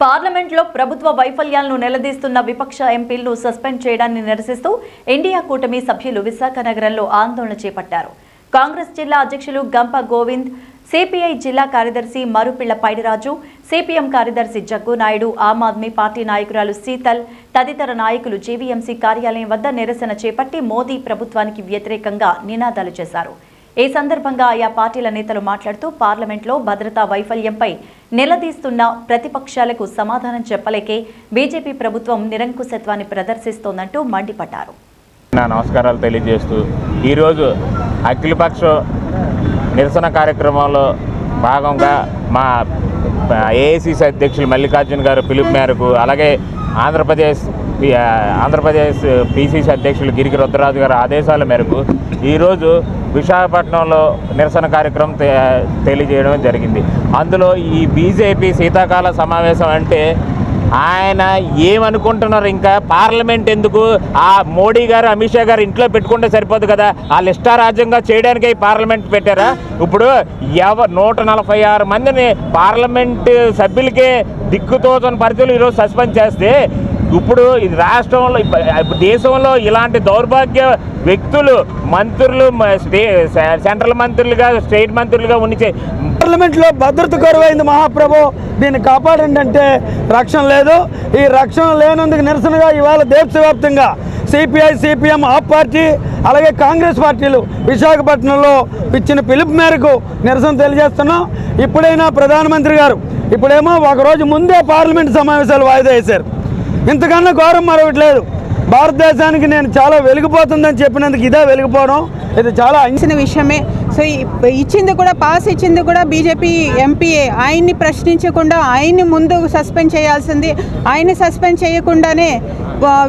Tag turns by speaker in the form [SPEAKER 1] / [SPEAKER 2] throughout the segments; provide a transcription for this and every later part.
[SPEAKER 1] పార్లమెంట్లో ప్రభుత్వ వైఫల్యాలను నిలదీస్తున్న విపక్ష ఎంపీలను సస్పెండ్ చేయడాన్ని నిరసిస్తూ ఇండియా కూటమి సభ్యులు విశాఖ నగరంలో ఆందోళన చేపట్టారు. కాంగ్రెస్ జిల్లా అధ్యక్షులు గంప గోవింద్, సిపిఐ జిల్లా కార్యదర్శి మరుపిళ్ల పైడిరాజు, సిపిఎం కార్యదర్శి జగ్గు నాయుడు, ఆమ్ ఆద్మీ పార్టీ నాయకురాలు శీతల్ తదితర నాయకులు జీవీఎంసీ కార్యాలయం వద్ద నిరసన చేపట్టి మోదీ ప్రభుత్వానికి వ్యతిరేకంగా నినాదాలు చేశారు. ఈ సందర్భంగా ఆయా పార్టీల నేతలు మాట్లాడుతూ పార్లమెంట్లో భద్రతా వైఫల్యంపై నిలదీస్తున్న ప్రతిపక్షాలకు సమాధానం చెప్పలేకే బీజేపీ ప్రభుత్వం నిరంకుశత్వాన్ని ప్రదర్శిస్తోందంటూ మండిపడ్డారు.
[SPEAKER 2] నమస్కారాలు తెలియజేస్తూ ఈరోజు అఖిలపక్ష నిరసన కార్యక్రమంలో భాగంగా మా ఏఐసిసి అధ్యక్షులు మల్లికార్జున గారు పిలుపు మేరకు, అలాగే ఆంధ్రప్రదేశ్ పిసిసి అధ్యక్షులు గిరికి రుద్రరాజు గారి ఆదేశాల మేరకు ఈరోజు విశాఖపట్నంలో నిరసన కార్యక్రమం తెలియజేయడం జరిగింది. అందులో ఈ బీజేపీ శీతాకాల సమావేశం అంటే ఆయన ఏమనుకుంటున్నారు, ఇంకా పార్లమెంట్ ఎందుకు, ఆ మోడీ గారు అమిత్ షా గారు ఇంట్లో పెట్టుకుంటే సరిపోదు కదా, వాళ్ళు ఇష్టారాజ్యంగా చేయడానికి పార్లమెంట్ పెట్టారా? ఇప్పుడు 146 మందిని పార్లమెంట్ సభ్యులకే దిక్కుతోచని పరిస్థితులు ఈరోజు సస్పెండ్ చేస్తే, ఇప్పుడు రాష్ట్రంలో దేశంలో ఇలాంటి దౌర్భాగ్య వ్యక్తులు మంత్రులు సెంట్రల్ మంత్రులుగా స్టేట్ మంత్రులుగా ఉండి
[SPEAKER 3] పార్లమెంట్లో భద్రత కరువైంది. మహాప్రభు దీన్ని కాపాడండి అంటే రక్షణ లేదు. ఈ రక్షణ లేనందుకు నిరసనగా ఇవాళ దేశవ్యాప్తంగా సిపిఐ, సిపిఎం, ఆప్ పార్టీ అలాగే కాంగ్రెస్ పార్టీలు విశాఖపట్నంలో ఇచ్చిన పిలుపు మేరకు నిరసన తెలియజేస్తున్నాం. ఇప్పుడైనా ప్రధానమంత్రి గారు ఇప్పుడేమో ఒకరోజు ముందే పార్లమెంట్ సమావేశాలు వాయిదా వేశారు. ఇంతకన్నా ఘోరం మరొకటి లేదు. భారతదేశానికి నేను చాలా వెలిగిపోతుందని చెప్పినందుకు ఇదే వెలిగిపోవడం, ఇది చాలా
[SPEAKER 4] అంచిన విషయమే. సో ఇచ్చింది కూడా, పాస్ ఇచ్చింది కూడా బీజేపీ ఎంపీఏ. ఆయన్ని ప్రశ్నించకుండా ఆయన్ని ముందు సస్పెండ్ చేయాల్సింది. ఆయన్ని సస్పెండ్ చేయకుండానే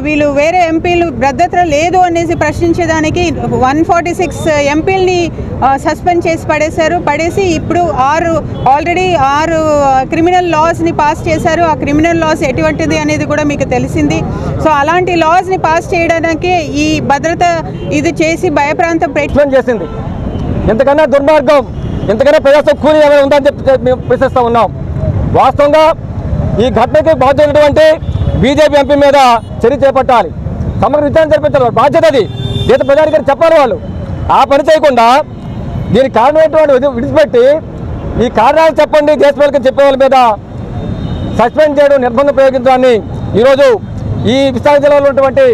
[SPEAKER 4] వీళ్ళు వేరే ఎంపీలు భద్రత లేదు అనేసి ప్రశ్నించేదానికి 146 ఎంపీలని సస్పెండ్ చేసి పడేసి ఇప్పుడు ఆల్రెడీ 6 క్రిమినల్ లాస్ని పాస్ చేశారు. ఆ క్రిమినల్ లాస్ ఎటువంటిది అనేది కూడా మీకు తెలిసింది. సో అలాంటి లాస్ని పాస్ చేయడానికి ఈ భద్రత ఇది చేసి భయప్రాంతం
[SPEAKER 3] ప్రయత్నం చేసింది. ఎంతకన్నా దుర్మార్గం, ఎంతకన్నా ప్రజాస్వామ్య కూలి ఏమైనా ఉందని చెప్పి మేము ప్రశ్నిస్తూ ఉన్నాం. వాస్తవంగా ఈ ఘటనకి బాధ్యతటువంటి బీజేపీ ఎంపీ మీద చర్య చేపట్టాలి, సమగ్ర విచారణ జరిపించాలి. బాధ్యత అది దేశ ప్రజానికి చెప్పాలి. వాళ్ళు ఆ పని చేయకుండా దీనికి కారణమైనటువంటి విడిచిపెట్టి ఈ కారణాలు చెప్పండి దేశ ప్రజలకు చెప్పే వాళ్ళ మీద సస్పెండ్ చేయడం, నిర్బంధం ప్రయోగించడాన్ని ఈరోజు ఈ విశాఖ జిల్లాలో ఉన్నటువంటి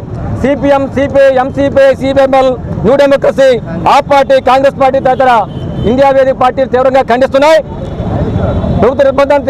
[SPEAKER 3] CPM, CPI, MCP, CPIML, new democracy, AAP party, Congress party తదితర ఇండియా వేదిక పార్టీలు తీవ్రంగా ఖండిస్తున్నాయి. ప్రభుత్వ నిర్బంధాన్ని